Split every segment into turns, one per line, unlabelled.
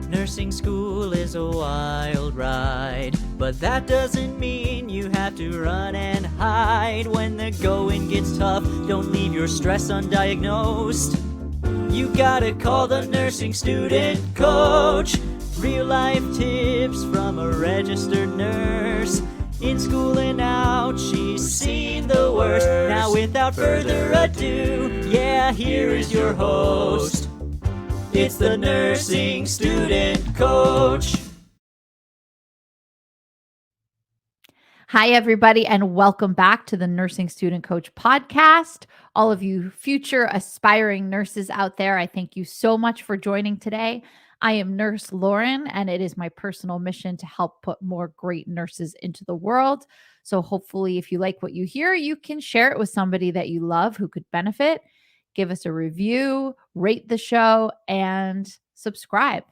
Nursing school is a wild ride, but that doesn't mean you have to run and hide. When the going gets tough, don't leave your stress undiagnosed. You gotta call the nursing student coach. Real life tips from a registered nurse. In school and out, she's seen the worst. Now without further ado, yeah, here is your host. It's the Nursing Student Coach.
Hi, everybody, and welcome back to the Nursing Student Coach podcast. All of you future aspiring nurses out there, I thank you so much for joining today. I am Nurse Lauren, and it is my personal mission to help put more great nurses into the world. So hopefully, if you like what you hear, you can share it with somebody that you love who could benefit. Give us a review, rate the show, and subscribe.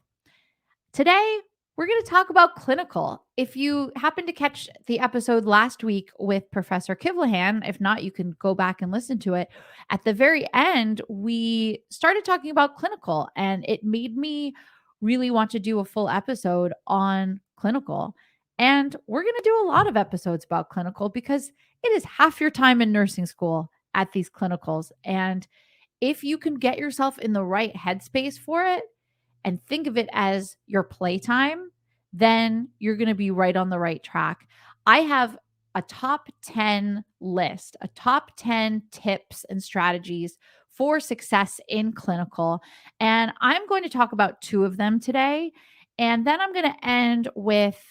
Today, we're going to talk about clinical. If you happen to catch the episode last week with Professor Kivlahan, if not, you can go back and listen to it. At the very end, we started talking about clinical, and it made me really want to do a full episode on clinical. And we're going to do a lot of episodes about clinical because it is half your time in nursing school at these clinicals. And if you can get yourself in the right headspace for it and think of it as your playtime, then you're going to be right on the right track. I have a top 10 list, a top 10 tips and strategies for success in clinical. And I'm going to talk about two of them today. And then I'm going to end with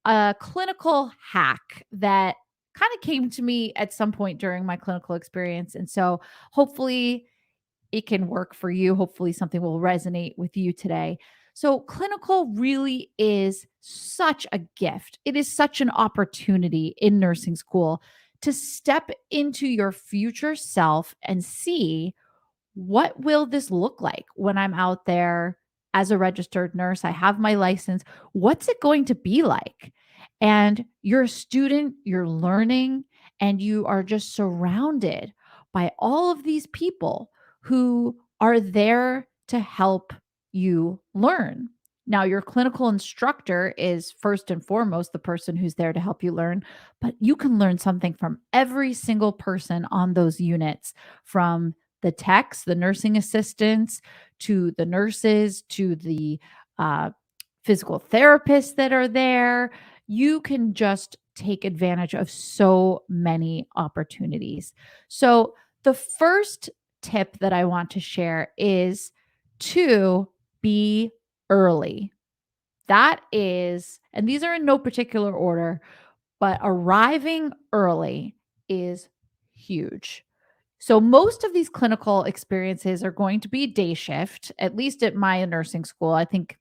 a clinical hack that kind of came to me at some point during my clinical experience. And so hopefully it can work for you. Hopefully, something will resonate with you today. So, clinical really is such a gift. It is such an opportunity in nursing school to step into your future self and see what will this look like when I'm out there as a registered nurse. I have my license. What's it going to be like? And you're a student, you're learning, and you are just surrounded by all of these people who are there to help you learn. Now, your clinical instructor is first and foremost the person who's there to help you learn, but you can learn something from every single person on those units, from the techs, the nursing assistants, to the nurses, to the physical therapists that are there. You can just take advantage of so many opportunities. So, the first tip that I want to share is to be early. That is, and these are in no particular order, but arriving early is huge. So, most of these clinical experiences are going to be day shift, at least at my nursing school. I think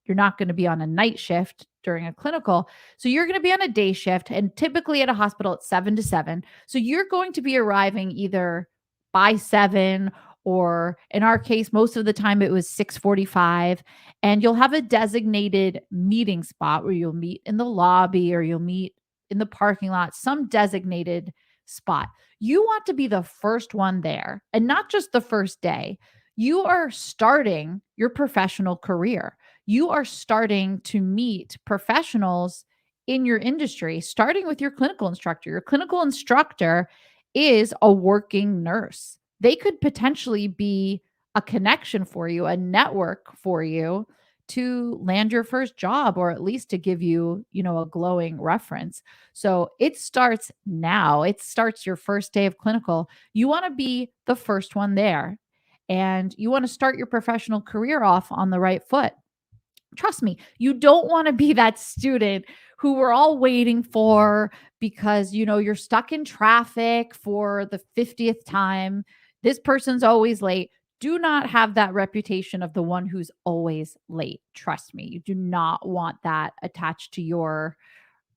you're not going to be on a night shift during a clinical. So you're going to be on a day shift, and typically at a hospital it's 7 to 7. So you're going to be arriving either by 7, or in our case most of the time it was 6:45, and you'll have a designated meeting spot where you'll meet in the lobby or you'll meet in the parking lot, some designated spot. You want to be the first one there, and not just the first day. You are starting your professional career. You are starting to meet professionals in your industry, starting with your clinical instructor. Your clinical instructor is a working nurse. They could potentially be a connection for you, a network for you to land your first job, or at least to give you, a glowing reference. So it starts now. It starts your first day of clinical. You want to be the first one there, and you want to start your professional career off on the right foot. Trust me, you don't want to be that student who we're all waiting for because, you're stuck in traffic for the 50th time. This person's always late. Do not have that reputation of the one who's always late. Trust me, you do not want that attached to your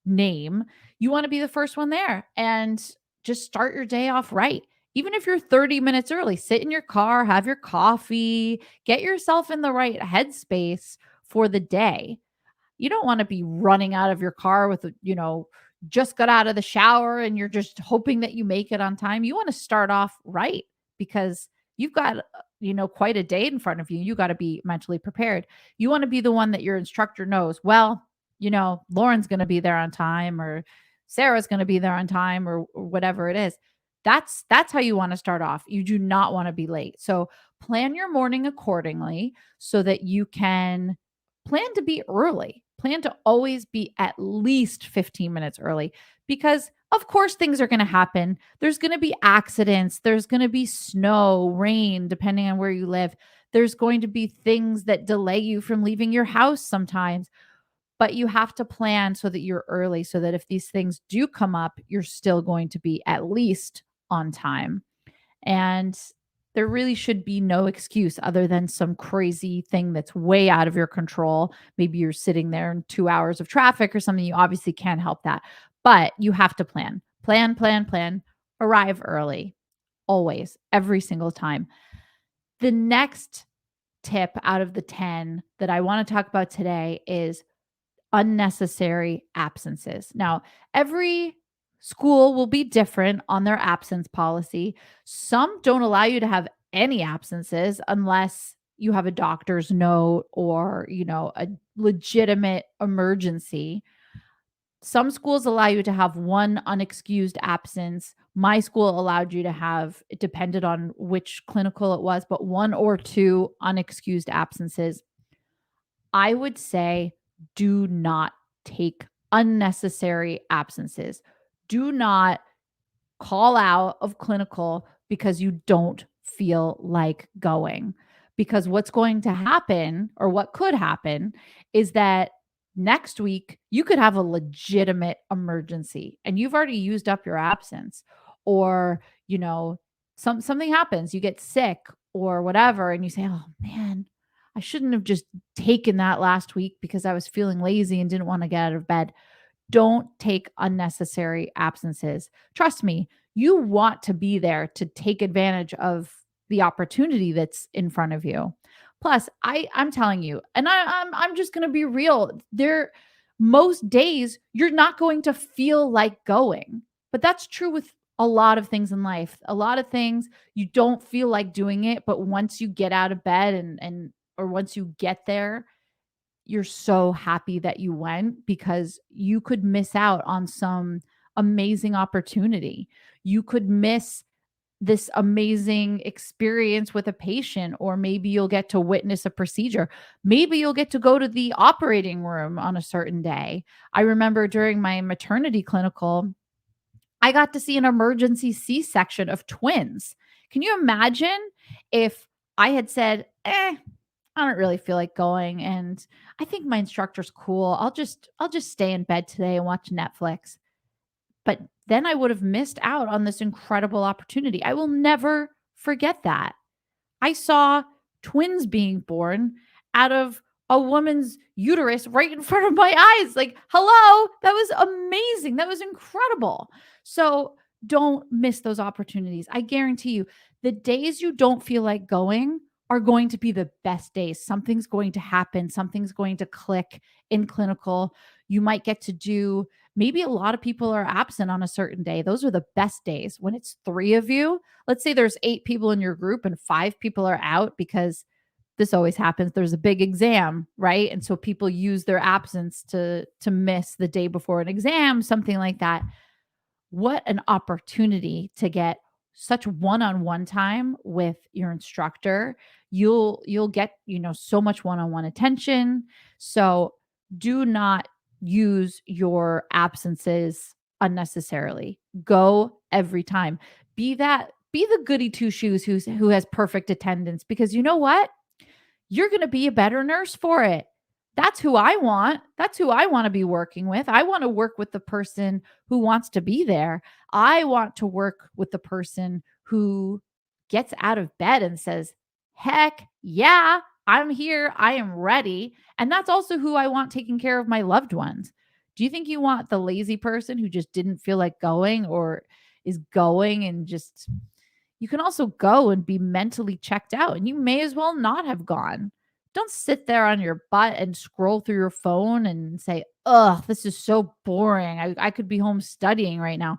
name. You want to be the first one there and just start your day off right. Even if you're 30 minutes early, sit in your car, have your coffee, get yourself in the right headspace for the day. You don't want to be running out of your car with, just got out of the shower and you're just hoping that you make it on time. You want to start off right because you've got quite a day in front of you. You got to be mentally prepared. You want to be the one that your instructor knows, well, Lauren's going to be there on time, or Sarah's going to be there on time, or whatever it is. That's how you want to start off. You do not want to be late. So plan your morning accordingly so that you can plan to be early. Plan to always be at least 15 minutes early, because of course things are going to happen. There's going to be accidents, there's going to be snow, rain, depending on where you live. There's going to be things that delay you from leaving your house sometimes, but you have to plan so that you're early, so that if these things do come up, you're still going to be at least on time. And there really should be no excuse other than some crazy thing that's way out of your control. Maybe you're sitting there in 2 hours of traffic or something. You obviously can't help that, but you have to plan, plan, plan, plan, arrive early, always, every single time. The next tip out of the 10 that I want to talk about today is unnecessary absences. Now, every school will be different on their absence policy. Some don't allow you to have any absences unless you have a doctor's note or, a legitimate emergency. Some schools allow you to have one unexcused absence. My school allowed you to have, it depended on which clinical it was, but one or two unexcused absences. I would say do not take unnecessary absences. Do not call out of clinical because you don't feel like going. Because what's going to happen, or what could happen, is that next week you could have a legitimate emergency and you've already used up your absence. Or, something happens, you get sick or whatever, and you say, oh man, I shouldn't have just taken that last week because I was feeling lazy and didn't want to get out of bed. Don't take unnecessary absences. Trust me, you want to be there to take advantage of the opportunity that's in front of you. Plus, I'm telling you, and I'm just going to be real. Most days you're not going to feel like going, but that's true with a lot of things in life. A lot of things you don't feel like doing it, but once you get out of bed and or once you get there, you're so happy that you went, because you could miss out on some amazing opportunity. You could miss this amazing experience with a patient, or maybe you'll get to witness a procedure. Maybe you'll get to go to the operating room on a certain day. I remember during my maternity clinical, I got to see an emergency C-section of twins. Can you imagine if I had said, I don't really feel like going, and I think my instructor's cool. I'll just stay in bed today and watch Netflix. But then I would have missed out on this incredible opportunity. I will never forget that. I saw twins being born out of a woman's uterus right in front of my eyes. Like, hello, that was amazing. That was incredible. So don't miss those opportunities. I guarantee you, the days you don't feel like going are going to be the best days. Something's going to happen. Something's going to click in clinical. You might get to do, maybe a lot of people are absent on a certain day. Those are the best days when it's 3 of you. Let's say there's 8 people in your group and 5 people are out, because this always happens. There's a big exam, right? And so people use their absence to miss the day before an exam, something like that. What an opportunity to get such one-on-one time with your instructor. You'll get, so much one-on-one attention. So do not use your absences unnecessarily. Go every time. Be the goody two shoes who has perfect attendance, because you know what? You're going to be a better nurse for it. That's who I want. That's who I want to be working with. I want to work with the person who wants to be there. I want to work with the person who gets out of bed and says, heck yeah, I'm here. I am ready. And that's also who I want taking care of my loved ones. Do you think you want the lazy person who just didn't feel like going, or is going and just, you can also go and be mentally checked out, and you may as well not have gone. Don't sit there on your butt and scroll through your phone and say, ugh, this is so boring. I could be home studying right now.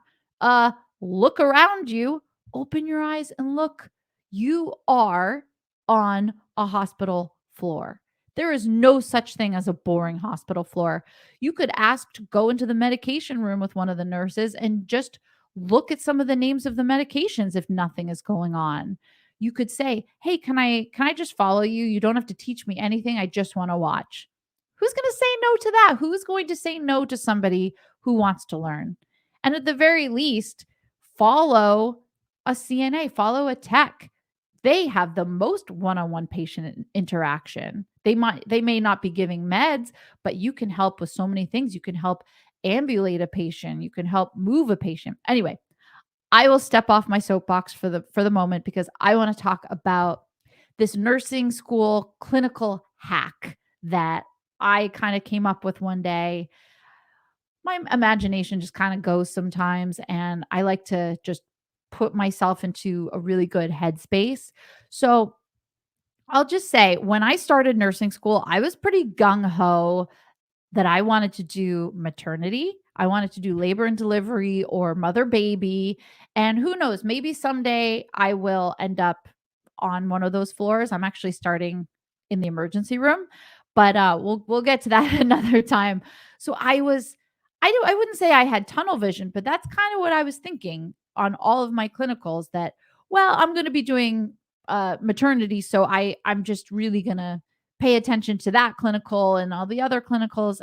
Look around you, open your eyes and look. You are on a hospital floor. There is no such thing as a boring hospital floor. You could ask to go into the medication room with one of the nurses and just look at some of the names of the medications if nothing is going on. You could say, "Hey, can I just follow you? You don't have to teach me anything. I just want to watch." Who's going to say no to that? Who's going to say no to somebody who wants to learn? And at the very least, follow a CNA, follow a tech. They have the most one-on-one patient interaction. They may not be giving meds, but you can help with so many things. You can help ambulate a patient, you can help move a patient. Anyway, I will step off my soapbox for the moment because I want to talk about this nursing school clinical hack that I kind of came up with one day. My imagination just kind of goes sometimes, and I like to just put myself into a really good headspace. So I'll just say, when I started nursing school, I was pretty gung ho that I wanted to do maternity. I wanted to do labor and delivery or mother baby. And who knows, maybe someday I will end up on one of those floors. I'm actually starting in the emergency room, but we'll get to that another time. So I wouldn't say I had tunnel vision, but that's kind of what I was thinking on all of my clinicals, that well, I'm going to be doing maternity, so I'm just really going to pay attention to that clinical, and all the other clinicals,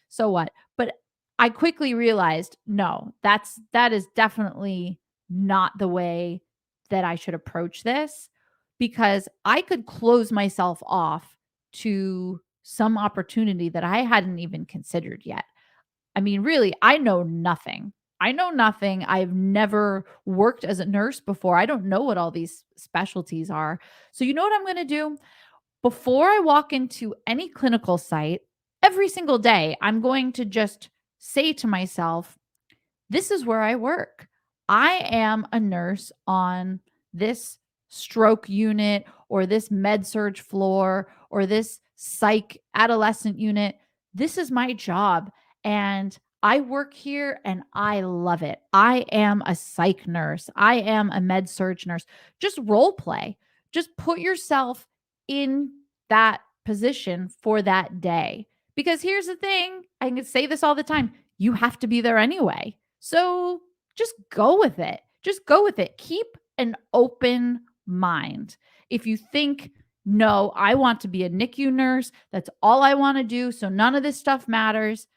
so what? But I quickly realized, no, that is definitely not the way that I should approach this, because I could close myself off to some opportunity that I hadn't even considered yet. I mean, really, I know nothing. I know nothing. I've never worked as a nurse before. I don't know what all these specialties are. So, you know what I'm going to do? Before I walk into any clinical site, every single day, I'm going to just say to myself, this is where I work. I am a nurse on this stroke unit or this med surge floor or this psych adolescent unit. This is my job. And I work here and I love it. I am a psych nurse. I am a med surge nurse. Just role play. Just put yourself in that position for that day. Because here's the thing, I can say this all the time, you have to be there anyway. So just go with it. Just go with it. Keep an open mind. If you think, no, I want to be a NICU nurse, that's all I want to do, so none of this stuff matters.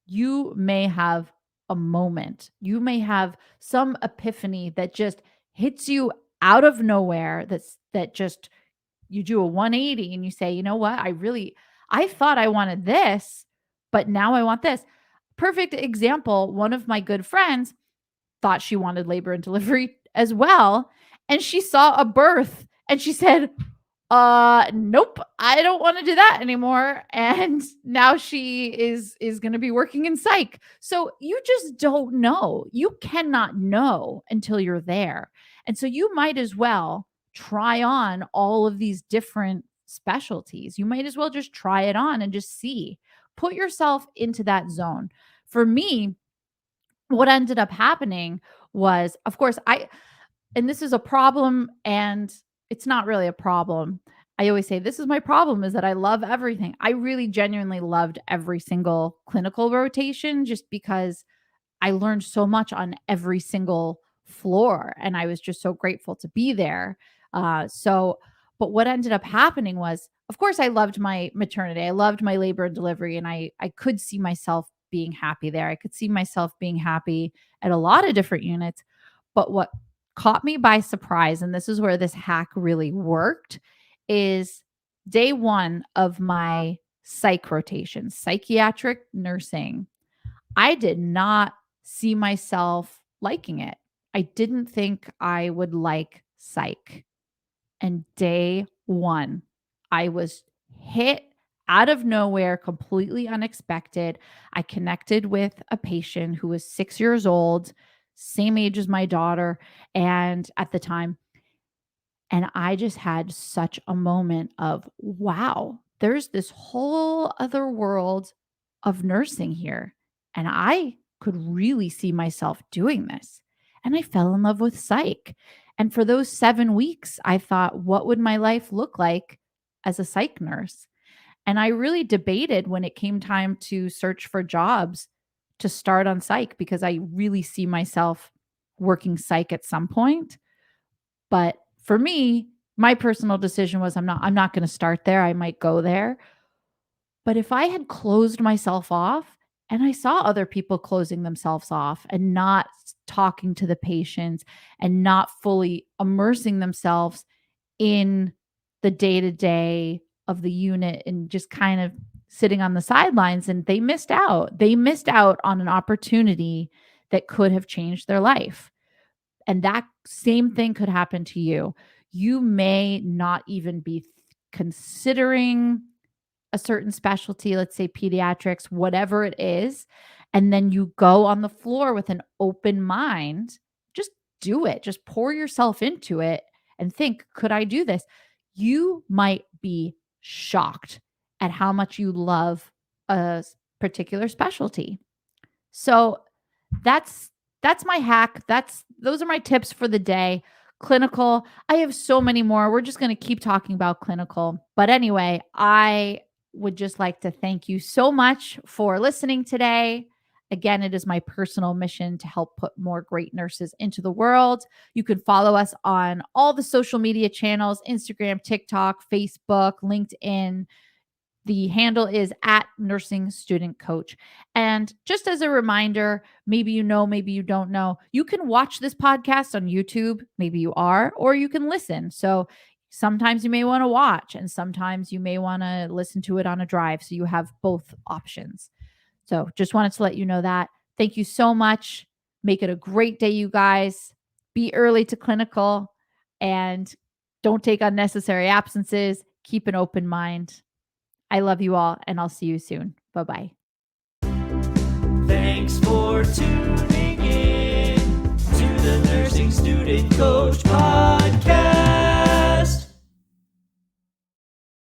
You may have a moment. You may have some epiphany that just hits you out of nowhere. That just, you do a 180 and you say, you know what? I thought I wanted this, but now I want this. Perfect example. One of my good friends thought she wanted labor and delivery as well. And she saw a birth and she said, nope, I don't want to do that anymore. And now she is going to be working in psych. So you just don't know. You cannot know until you're there. And so you might as well try on all of these different specialties. You might as well just try it on and just see. Put yourself into that zone. For me, what ended up happening was, of course, and this is a problem, and it's not really a problem. I always say, this is my problem, is that I love everything. I really genuinely loved every single clinical rotation just because I learned so much on every single floor, and I was just so grateful to be there. But what ended up happening was, of course, I loved my maternity. I loved my labor and delivery, and I could see myself being happy there. I could see myself being happy at a lot of different units. But what caught me by surprise, and this is where this hack really worked, is day one of my psych rotation, psychiatric nursing. I did not see myself liking it. I didn't think I would like psych. And day one, I was hit out of nowhere, completely unexpected. I connected with a patient who was 6 years old, same age as my daughter, and at the time. And I just had such a moment of, wow, there's this whole other world of nursing here. And I could really see myself doing this. And I fell in love with psych. And for those 7 weeks, I thought, what would my life look like as a psych nurse? And I really debated when it came time to search for jobs to start on psych because I really see myself working psych at some point. But for me, my personal decision was I'm not going to start there. I might go there. But if I had closed myself off, and I saw other people closing themselves off and not talking to the patients and not fully immersing themselves in the day to day of the unit and just kind of sitting on the sidelines, and they missed out. They missed out on an opportunity that could have changed their life. And that same thing could happen to you. You may not even be considering a certain specialty, let's say pediatrics, whatever it is, and then you go on the floor with an open mind. Just do it. Just pour yourself into it and think, could I do this? You might be shocked at how much you love a particular specialty. So that's my hack. Those are my tips for the day. Clinical. I have so many more. We're just going to keep talking about clinical. But anyway, I would just like to thank you so much for listening today. Again, it is my personal mission to help put more great nurses into the world. You can follow us on all the social media channels: Instagram, TikTok, Facebook, LinkedIn. The handle is at Nursing Student Coach. And just as a reminder, maybe you know, maybe you don't know, you can watch this podcast on YouTube. Maybe you are, or you can listen. So sometimes you may want to watch, and sometimes you may want to listen to it on a drive. So you have both options. So just wanted to let you know that. Thank you so much. Make it a great day, you guys. Be early to clinical and don't take unnecessary absences. Keep an open mind. I love you all, and I'll see you soon. Bye-bye.
Thanks for tuning in to the Nursing Student Coach Podcast.